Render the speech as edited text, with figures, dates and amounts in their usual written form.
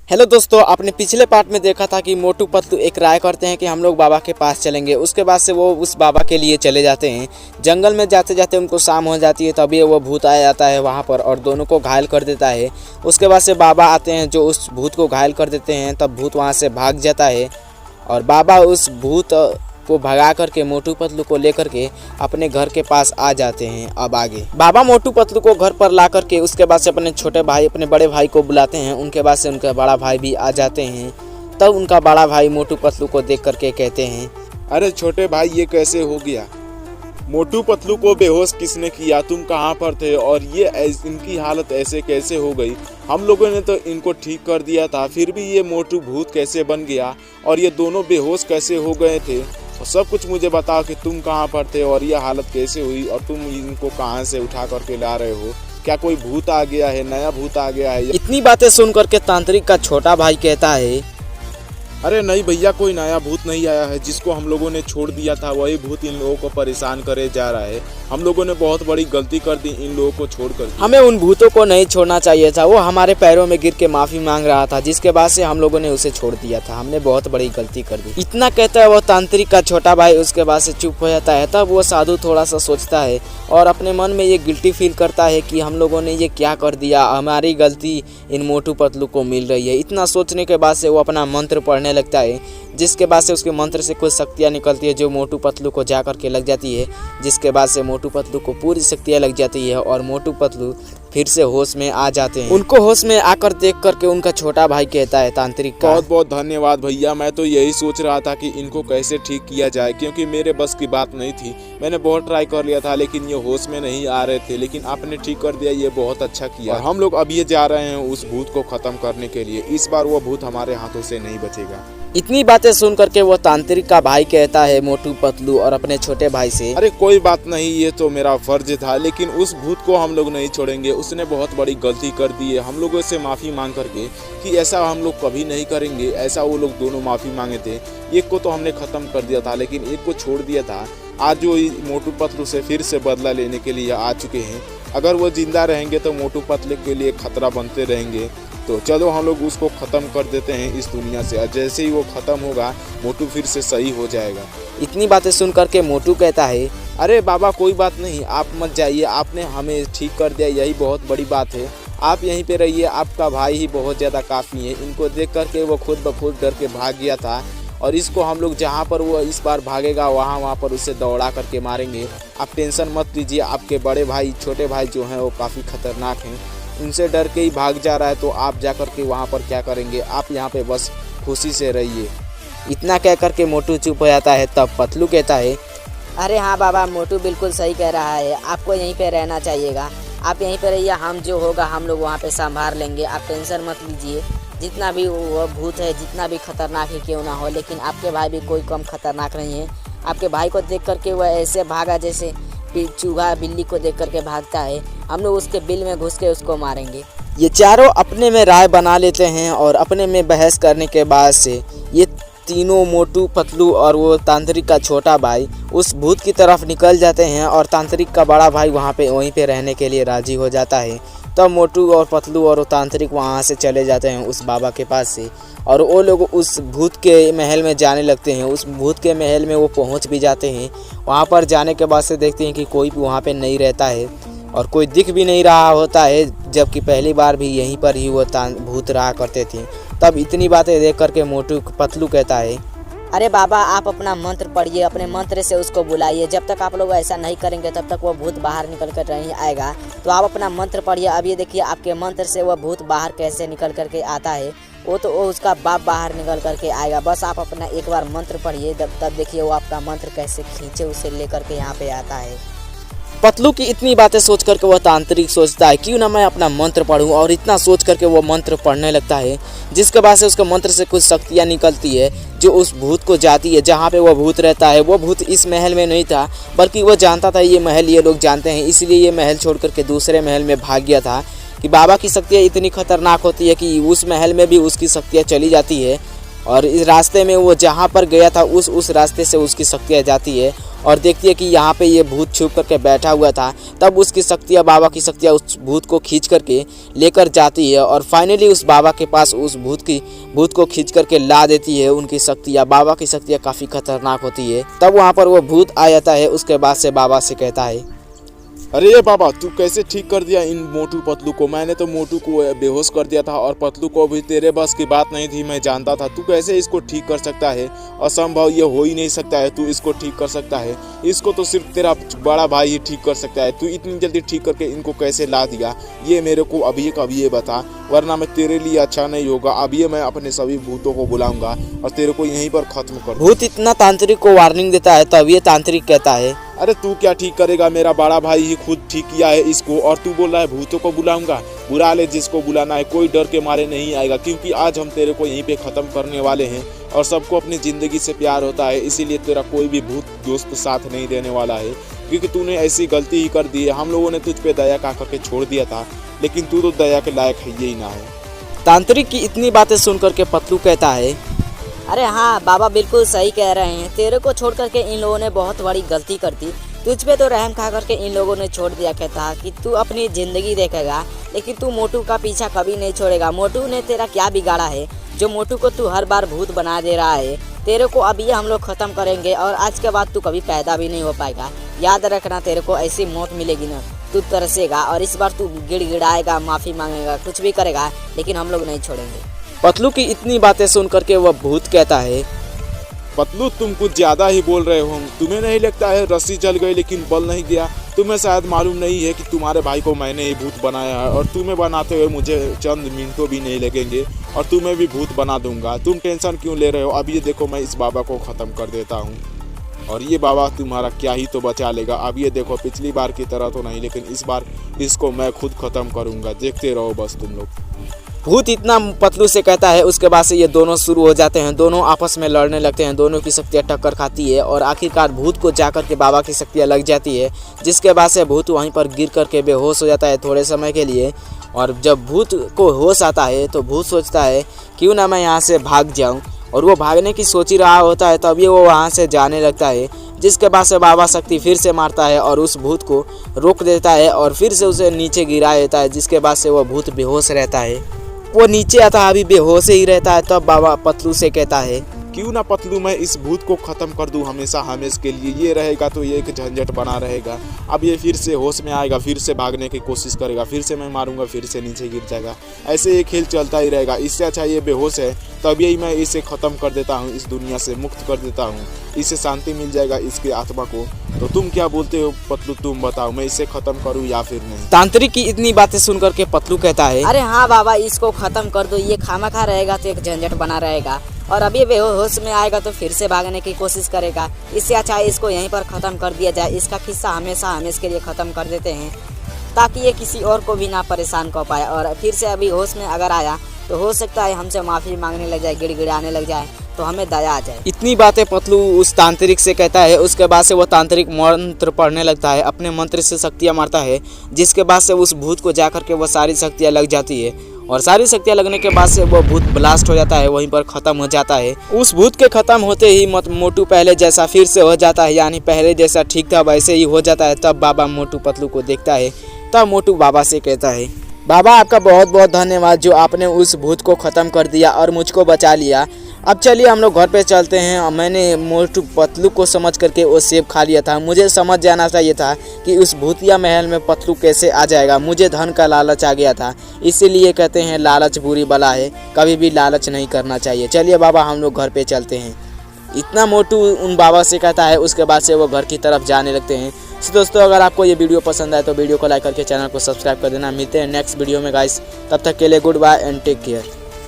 Hello दोस्तों, आपने पिछले पार्ट में देखा था कि मोटू पतलू एक राय करते हैं कि हम लोग बाबा के पास चलेंगे। उसके बाद से वो उस बाबा के लिए चले जाते हैं। जंगल में जाते जाते उनको शाम हो जाती है, तभी वो भूत आ जाता है वहाँ पर और दोनों को घायल कर देता है। उसके बाद से बाबा आते हैं जो उस भूत को घायल कर देते हैं, तब भूत वहाँ से भाग जाता है और बाबा उस भूत को भगा करके मोटू पतलू को लेकर के अपने घर के पास आ जाते हैं। अब आगे बाबा मोटू पतलू को घर पर ला करके उसके बाद से अपने छोटे भाई अपने बड़े भाई को बुलाते हैं। उनके बाद से उनका बड़ा भाई भी आ जाते हैं। तब उनका बड़ा भाई मोटू पतलू को देख करके कहते हैं, अरे छोटे भाई, ये कैसे हो गया? मोटू पतलू को बेहोश किसने किया? तुम कहाँ पर थे और इनकी हालत ऐसे कैसे हो गई? हम लोगों ने तो इनको ठीक कर दिया था, फिर भी ये मोटू भूत कैसे बन गया और ये दोनों बेहोश कैसे हो गए थे? और सब कुछ मुझे बताओ कि तुम कहाँ पर थे और ये हालत कैसे हुई और तुम इनको कहाँ से उठा करके ला रहे हो? क्या कोई भूत आ गया है, नया भूत आ गया है? इतनी बातें सुन करके तांत्रिक का छोटा भाई कहता है, अरे नहीं भैया, कोई नया भूत नहीं आया है। जिसको हम लोगों ने छोड़ दिया था वही भूत इन लोगों को परेशान करे जा रहा है। हम लोगों ने बहुत बड़ी गलती कर दी इन लोगों को छोड़कर। हमें उन भूतों को नहीं छोड़ना चाहिए था। वो हमारे पैरों में गिर के माफ़ी मांग रहा था, जिसके बाद से हम लोगों ने उसे छोड़ दिया था। हमने बहुत बड़ी गलती कर दी। इतना कहता है वो तांत्रिक का छोटा भाई। उसके बाद से चुप हो जाता है। तब वो साधु थोड़ा सा सोचता है और अपने मन में ये गिल्टी फील करता है कि हम लोगों ने ये क्या कर दिया, हमारी गलती इन मोटू पतलू को मिल रही है। इतना सोचने के बाद से वो अपना मंत्र पढ़ने लगता है, जिसके बाद से उसके मंत्र से कुछ शक्तियाँ निकलती है जो मोटू पतलू को जा करके लग जाती है। जिसके बाद से मोटू पतलू को पूरी शक्तियाँ लग जाती है और मोटू पतलू फिर से होश में आ जाते हैं। उनको होश में आकर देख करके उनका छोटा भाई कहता है तांत्रिक का, बहुत बहुत धन्यवाद भैया। मैं तो यही सोच रहा था कि इनको कैसे ठीक किया जाए, क्योंकि मेरे बस की बात नहीं थी। मैंने बहुत ट्राई कर लिया था लेकिन ये होश में नहीं आ रहे थे, लेकिन आपने ठीक कर दिया, ये बहुत अच्छा किया। और हम लोग अब ये जा रहे हैं उस भूत को खत्म करने के लिए। इस बार वो भूत हमारे हाथों से नहीं बचेगा। इतनी बातें सुन करके वो तांत्रिक का भाई कहता है मोटू पतलू और अपने छोटे भाई से, अरे कोई बात नहीं, ये तो मेरा फर्ज था, लेकिन उस भूत को हम लोग नहीं छोड़ेंगे। उसने बहुत बड़ी गलती कर दी है। हम लोगों से माफ़ी मांग करके कि ऐसा हम लोग कभी नहीं करेंगे। ऐसा वो लोग दोनों माफ़ी मांगे थे। एक को तो हमने ख़त्म कर दिया था लेकिन एक को छोड़ दिया था। आज जो मोटू पतलू से फिर से बदला लेने के लिए आ चुके हैं। अगर वो जिंदा रहेंगे तो मोटू पतलू के लिए खतरा बनते रहेंगे। तो चलो हम लोग उसको ख़त्म कर देते हैं इस दुनिया से। और जैसे ही वो ख़त्म होगा मोटू फिर से सही हो जाएगा। इतनी बातें सुन करके मोटू कहता है, अरे बाबा कोई बात नहीं, आप मत जाइए, आपने हमें ठीक कर दिया, यही बहुत बड़ी बात है। आप यहीं पे रहिए, आपका भाई ही बहुत ज़्यादा काफ़ी है। इनको देख करके वो खुद ब खुद डर के भाग गया था और इसको हम लोग जहाँ पर वो इस बार भागेगा वहाँ पर उसे दौड़ा करके मारेंगे। आप टेंशन मत लीजिए। आपके बड़े भाई छोटे भाई जो हैं वो काफ़ी खतरनाक हैं, उनसे डर के ही भाग जा रहा है। तो आप जा कर के वहाँ पर क्या करेंगे? आप यहाँ पे बस खुशी से रहिए। इतना कह करके मोटू चुप हो जाता है। तब पतलू कहता है, अरे हाँ बाबा, मोटू बिल्कुल सही कह रहा है। आपको यहीं पे रहना चाहिएगा। आप यहीं पे रहिए, हम जो होगा हम लोग वहाँ पे संभाल लेंगे। आप टेंशन मत लीजिए। जितना भी वो भूत है, जितना भी खतरनाक ही क्यों ना हो, लेकिन आपके भाई भी कोई कम खतरनाक नहीं है। आपके भाई को देख करके वह ऐसे भागा जैसे चूहा बिल्ली को देख करके भागता है। हम लोग उसके बिल में घुस के उसको मारेंगे। ये चारों अपने में राय बना लेते हैं और अपने में बहस करने के बाद से ये तीनों मोटू पतलू और वो तांत्रिक का छोटा भाई उस भूत की तरफ निकल जाते हैं और तांत्रिक का बड़ा भाई वहीं पे रहने के लिए राजी हो जाता है। तब मोटू और पतलू और वो तांत्रिक वहाँ से चले जाते हैं उस बाबा के पास से और वो लोग उस भूत के महल में जाने लगते हैं। उस भूत के महल में वो पहुँच भी जाते हैं। वहाँ पर जाने के बाद से देखते हैं कि कोई भी वहाँ पे नहीं रहता है और कोई दिख भी नहीं रहा होता है, जबकि पहली बार भी यहीं पर ही वो भूत रहा करते थे। तब इतनी बातें देख करके मोटू पतलू कहता है, अरे बाबा, आप अपना मंत्र पढ़िए, अपने मंत्र से उसको बुलाइए। जब तक आप लोग ऐसा नहीं करेंगे तब तक वो भूत बाहर निकल कर नहीं आएगा। तो आप अपना मंत्र पढ़िए। अब ये देखिए आपके मंत्र से वह भूत बाहर कैसे निकल करके आता है। वो उसका बाप बाहर निकल करके आएगा। बस आप अपना एक बार मंत्र पढ़िए, तब देखिए वो आपका मंत्र कैसे खींचे उसे लेकर के यहाँ पे आता है। पतलू की इतनी बातें सोच करके वह तांत्रिक सोचता है क्यों ना मैं अपना मंत्र पढ़ूं, और इतना सोच करके वो मंत्र पढ़ने लगता है। जिसके बाद से उसके मंत्र से कुछ शक्तियाँ निकलती है जो उस भूत को जाती है जहाँ पे वो भूत रहता है। वो भूत इस महल में नहीं था, बल्कि वो जानता था ये महल ये लोग जानते हैं, इसलिए ये महल छोड़ करके दूसरे महल में भाग गया था। कि बाबा की शक्तियाँ इतनी खतरनाक होती है कि उस महल में भी उसकी शक्तियाँ चली जाती है और इस रास्ते में वो जहाँ पर गया था उस रास्ते से उसकी शक्तियाँ जाती है और देखती है कि यहाँ पे ये भूत छुप करके बैठा हुआ था। तब उसकी शक्तियाँ, बाबा की शक्तियाँ उस भूत को खींच करके लेकर जाती है और फाइनली उस बाबा के पास उस भूत को खींच करके ला देती है। उनकी शक्तियाँ, बाबा की शक्तियाँ काफ़ी खतरनाक होती है। तब वहाँ पर वो भूत आ जाता है। उसके बाद से बाबा से कहता है, अरे ये बाबा, तू कैसे ठीक कर दिया इन मोटू पतलू को? मैंने तो मोटू को बेहोश कर दिया था और पतलू को भी तेरे बस की बात नहीं थी, मैं जानता था। तू कैसे इसको ठीक कर सकता है? असंभव, ये हो ही नहीं सकता है। तू इसको ठीक कर सकता है? इसको तो सिर्फ तेरा बड़ा भाई ही ठीक कर सकता है। तू इतनी जल्दी ठीक करके इनको कैसे ला दिया? ये मेरे को अभी ये बता, वरना मैं तेरे लिए अच्छा नहीं होगा। अभी मैं अपने सभी भूतों को बुलाऊंगा और तेरे को यहीं पर खत्म कर दूंगा। भूत इतना तांत्रिक को वार्निंग देता है। तब ये तांत्रिक कहता है, अरे तू क्या ठीक करेगा? मेरा बड़ा भाई ही खुद ठीक किया है इसको, और तू बोल रहा है भूतों को बुलाऊंगा? बुला ले जिसको बुलाना है, कोई डर के मारे नहीं आएगा, क्योंकि आज हम तेरे को यहीं पे ख़त्म करने वाले हैं। और सबको अपनी ज़िंदगी से प्यार होता है, इसीलिए तेरा कोई भी भूत दोस्त साथ नहीं देने वाला है, क्योंकि तूने ऐसी गलती ही कर दी है। हम लोगों ने तुझ पे दया करके छोड़ दिया था, लेकिन तू तो दया के लायक है ही ना है। तांत्रिक की इतनी बातें सुन करके पतलू कहता है, अरे हाँ बाबा, बिल्कुल सही कह रहे हैं। तेरे को छोड़ करके इन लोगों ने बहुत बड़ी गलती कर दी। तुझ पे तो रहम खा करके इन लोगों ने छोड़ दिया। कहता कि तू अपनी ज़िंदगी देखेगा, लेकिन तू मोटू का पीछा कभी नहीं छोड़ेगा। मोटू ने तेरा क्या बिगाड़ा है जो मोटू को तू हर बार भूत बना दे रहा है? तेरे को अभी हम लोग ख़त्म करेंगे और आज के बाद तू कभी पैदा भी नहीं हो पाएगा। याद रखना, तेरे को ऐसी मौत मिलेगी ना, तू तरसेगा और इस बार तू गिड़गिड़ाएगा, माफ़ी मांगेगा, कुछ भी करेगा, लेकिन हम लोग नहीं छोड़ेंगे। पतलू की इतनी बातें सुन करके वह भूत कहता है, पतलू तुम कुछ ज़्यादा ही बोल रहे हो। तुम्हें नहीं लगता है रस्सी जल गई लेकिन बल नहीं गया? तुम्हें शायद मालूम नहीं है कि तुम्हारे भाई को मैंने ही भूत बनाया है, और तुम्हें बनाते हुए मुझे चंद मिनटों भी नहीं लगेंगे और तुम्हें भी भूत बना दूंगा। तुम टेंशन क्यों ले रहे हो? अब ये देखो, मैं इस बाबा को ख़त्म कर देता हूँ और ये बाबा तुम्हारा क्या ही तो बचा लेगा। अब ये देखो, पिछली बार की तरह तो नहीं, लेकिन इस बार इसको मैं खुद ख़त्म करूँगा। देखते रहो बस तुम लोग। भूत इतना पतलू से कहता है। उसके बाद से ये दोनों शुरू हो जाते हैं। दोनों आपस में लड़ने लगते हैं। दोनों की शक्तियाँ टक्कर खाती है और आखिरकार भूत को जाकर के बाबा की शक्तियाँ लग जाती है, जिसके बाद से भूत वहीं पर गिर करके बेहोश हो जाता है थोड़े समय के लिए। और जब भूत को होश आता है तो भूत सोचता है क्यों ना मैं यहाँ से भाग जाऊँ, और वो भागने की सोच ही रहा होता है। तभी वो वहाँ से जाने लगता है, जिसके बाद से बाबा शक्ति फिर से मारता है और उस भूत को रोक देता है और फिर से उसे नीचे गिरा देता है, जिसके बाद से वो भूत बेहोश रहता है। वो नीचे आता है, अभी बेहोश ही रहता है। तब बाबा पतलू से कहता है, क्यों ना पतलू मैं इस भूत को ख़त्म कर दूं हमेशा हमेशा के लिए। ये रहेगा तो ये एक झंझट बना रहेगा। अब ये फिर से होश में आएगा, फिर से भागने की कोशिश करेगा, फिर से मैं मारूंगा, फिर से नीचे गिर जाएगा। ऐसे ये खेल चलता ही रहेगा। इससे अच्छा ये बेहोश है, तब यही मैं इसे ख़त्म कर देता हूँ, इस दुनिया से मुक्त कर देता हूँ। इससे शांति मिल जाएगा इसके आत्मा को। तो तुम क्या बोलते हो पतलू? तुम बताओ, मैं इसे ख़त्म करूँ या फिर नहीं? तांत्रिक की इतनी बातें सुन करके पतलू कहता है, अरे हाँ बाबा, इसको ख़त्म कर दो। ये खामखा रहेगा तो एक झंझट बना रहेगा, और अभी बेहोश में आएगा तो फिर से भागने की कोशिश करेगा। इससे अच्छा है इसको यहीं पर ख़त्म कर दिया जाए। इसका किस्सा हमेशा के लिए ख़त्म कर देते हैं, ताकि ये किसी और को भी ना परेशान कर पाए। और फिर से अभी होश में अगर आया तो हो सकता है हमसे माफ़ी मांगने लग जाए, गिड़गिड़ाने लग जाए, तो हमें दया आ जाए। इतनी बातें पतलू उस तांत्रिक से कहता है। उसके बाद से वो तांत्रिक मंत्र पढ़ने लगता है, अपने मंत्र से शक्तियाँ मारता है, जिसके बाद से उस भूत को जा करके वो सारी शक्तियाँ लग जाती है। और सारी शक्तियाँ लगने के बाद से वो भूत ब्लास्ट हो जाता है, वहीं पर ख़त्म हो जाता है। उस भूत के ख़त्म होते ही मोटू पहले जैसा फिर से हो जाता है, यानी पहले जैसा ठीक था वैसे ही हो जाता है। तब बाबा मोटू पतलू को देखता है। तब मोटू बाबा से कहता है, बाबा आपका बहुत बहुत धन्यवाद जो आपने उस भूत को ख़त्म कर दिया और मुझको बचा लिया। अब चलिए हम लोग घर पे चलते हैं। मैंने मोटू पतलू को समझ करके वो सेब खा लिया था। मुझे समझ जाना चाहिए था कि उस भूतिया महल में पतलू कैसे आ जाएगा। मुझे धन का लालच आ गया था, इसीलिए कहते हैं लालच बुरी बला है, कभी भी लालच नहीं करना चाहिए। चलिए बाबा हम लोग घर पे चलते हैं। इतना मोटू उन बाबा से कहता है। उसके बाद से वो घर की तरफ जाने लगते हैं। तो दोस्तों अगर आपको ये वीडियो पसंद आए तो वीडियो को लाइक करके चैनल को सब्सक्राइब कर देना। मिलते हैं नेक्स्ट वीडियो में गाइस, तब तक के लिए goodbye and take care.